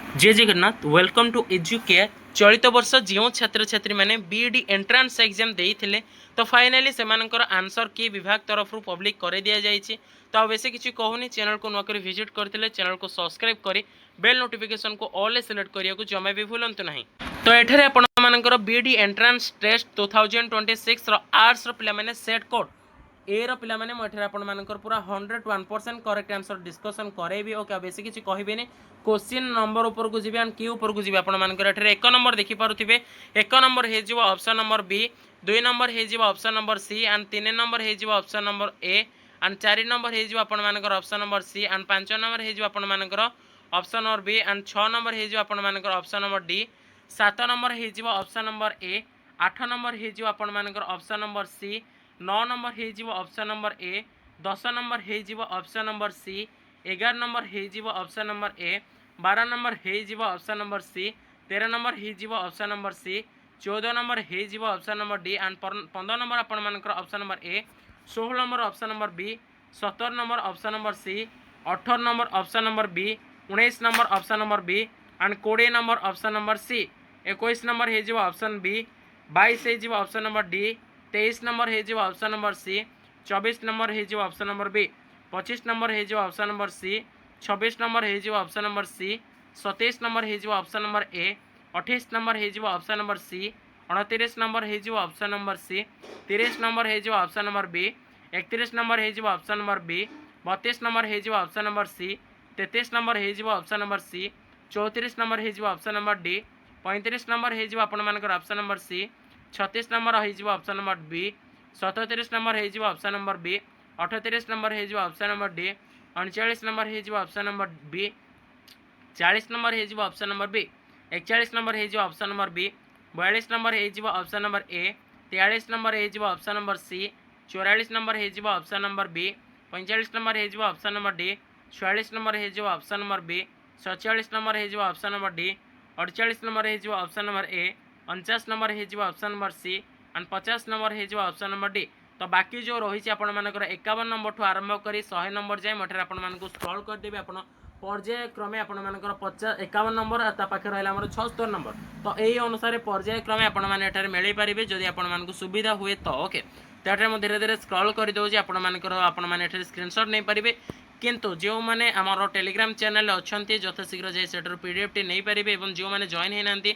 जय Jagannath welcome to educare. चलित वर्ष जो छात्र छात्री मैंने बीईडी एंट्रांस एग्जाम देते तो फाइनाली से आंसर की विभाग तरफ पब्लिक कर दि जाइए। तो बेस किसी कहूनी चैनल को नुक विजिट करते चैनल को सब्सक्राइब कर बेल नोटिफिकेशन को ऑल सिलेक्ट करने को जमा भी भूलु ना। तो ये आपर बीईडी एंट्रांस टेस्ट 2026 आर्ट्स पे सेट कोड ए पिला माने मुझे आपर पूरा 101% करेक्ट आंसर डिस्कसन करेबी। ओके बेस किसी कहबेनि क्वेश्चन नंबर ऊपर को जी एंड क्यू ऊपर को जी आपर एक नंबर देखिपे। एक नंबर हो ऑप्शन नंबर बी, 2 नंबर हो option number C and 3 number हो option number A and 4 number हो आपर option number C and 5 number हो आपर option number B and 6 number हो आपर ऑप्शन नंबर डी, 7 नंबर हो ऑप्शन नंबर ए, 8 नंबर हो आपर ऑप्शन नंबर सी, 9 नंबर हो ऑप्शन नंबर ए, 10 नंबर हो ऑप्शन नंबर सी, 11 नंबर हो ऑप्शन नंबर ए, 12 नंबर हो ऑप्शन नंबर सी, 13 नंबर हो ऑप्शन नंबर सी, 14 नंबर हो option number D and 15 number आपर option number A, 16 number option number B, 17 number option number C, 18 number option number B, 19 number option number B and 20 number option number C, 21 number हो option B, 22 हो option number D, 23 number हो option number सी, 24 number हो option number B, 25 number हो option number सी, 26 number हो option number सी, 27 number हो option number ए, 28 number हो option number सी, 29 number हो option number सी, 30 number हो ऑप्शन नंबर बी, 31 नंबर हो ऑप्शन नंबर बी, 32 नंबर हो ऑप्शन नंबर सी, 33 number हो ऑप्शन नंबर सी, 34 number हो ऑप्शन नंबर डी, 35 नंबर हो आपर ऑप्शन नंबर सी, 36 नंबर हो ऑप्शन नंबर बी, 37 नंबर हो ऑप्शन नंबर बी, 38 नंबर हो ऑप्शन नंबर डी, 39 नंबर हो ऑप्शन नंबर बी, 40 नंबर हो ऑप्शन नंबर बी, 41 नंबर हो ऑप्शन नंबर बी, 42 नंबर हो option number ए, 43 number हो ऑप्शन नंबर सी, 44 number हो option number B, 45 number हो option number D, 46 number हो option number B, 47 number हो option number D, 48 number हो option number A, 49 number हो option number C and 50 number हो option number D. तो बाकी जो रही आपर 51 नंबर ठू आरंभ कर 100 नंबर जाए मुझे आपको स्क्रॉल करदेवी आप पर्यायक्रमे आपर 51 नंबर पाखे रहा 76 नंबर। तो यही अनुसार पर्यायक्रमे आपने मिल पारे जदि आपको सुविधा हुए तो ओके। तो ये धीरे धीरे स्क्रॉल करदे आपने स्क्रीनशॉट नहीं पारे किंतु जो मैंने आम टेलीग्राम चैनल अच्छा यथाशीघ्र जाए सेठू पीडीएफ टी नहीं पारे और जो मैंने जॉइन होना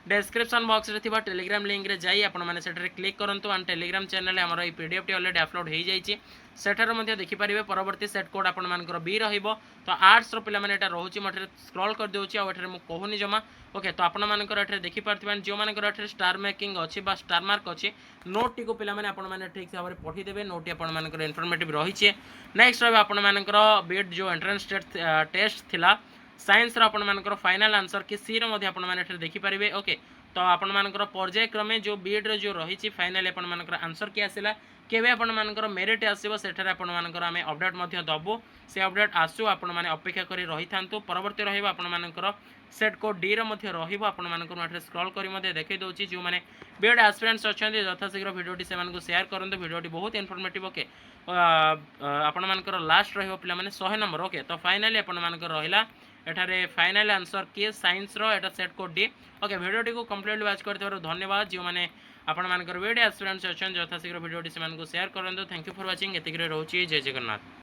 डिस्क्रिप्शन बॉक्स रे थिबा टेलीग्राम लिंक रे जाई आपण माने सेठरे क्लिक करंतु एंड टेलीग्राम चैनल हमर ए पीडीएफ टी ऑलरेडी अपलोड हो जाईची सेठर मध्ये देखि परिबे परवर्ती सेट कोड आपण मानकर बी रहिबो। तो आर्ट्स रो पिला माने एटा रहउची मठरे स्क्रॉल कर देउची आ एठरे मु कहूनी जमा ओके। तो आपण मानकर एठरे देखि परथिबान जो मानकर एठरे स्टार मेकिंग अछि बा स्टार मार्क अछि नोट टी को पिला माने आपण माने ठीक से भाबरे पठी देबे नोट आपण मानकर इन्फॉर्मेटिव रहिছে। नेक्स्ट रहबे आपण मानकर बीएड जो एंट्रेंस टेस्ट थिला साइंस रो आपण मानकर फाइनल आंसर कि सी रो मध्ये आपण माने एठरे देखि परिबे ओके। तो आपण मानकर पर्यायक्रमे जो बीएड रो जो रही फाइनल आपण मानकर आंसर कि आसिला केबे आपण मानकर मेरिट आसीबो सेठारे आपण मानकर आमे अपडेट मध्ये दबो से अपडेट आसु आपण माने अपेक्षा करी रही थांतु परवर्ती रहिबो आपण मानकर सेट कोड डी रो मध्ये रहिबो आपण मानकर माथे स्क्रॉल करी मध्ये देखै दोची जो माने बीएड एस्पिरेंट्स अछंती यथाशीघ्र वीडियोटी से मानको शेयर करंतु वीडियोटी बहुत इन्फॉर्मेटिव ओके। आपण मानकर लास्ट रहिबो पिला माने 100 नंबर ओके। तो फाइनली आपण मानकर रहिला एठारे फाइनल आंसर के साइंस रो एटा सेट कोड डी ओके। वीडियोटी को कंप्लीटली वाच करथिबार धन्यवाद जो माने आपण मानकर वीडियो एस्पिरेंट्स अछन यथाशीघ्र वीडियोटी से मानको शेयर करंतु। थैंक यू फॉर वाचिंग एतिकरे रहउची जय जगन्नाथ।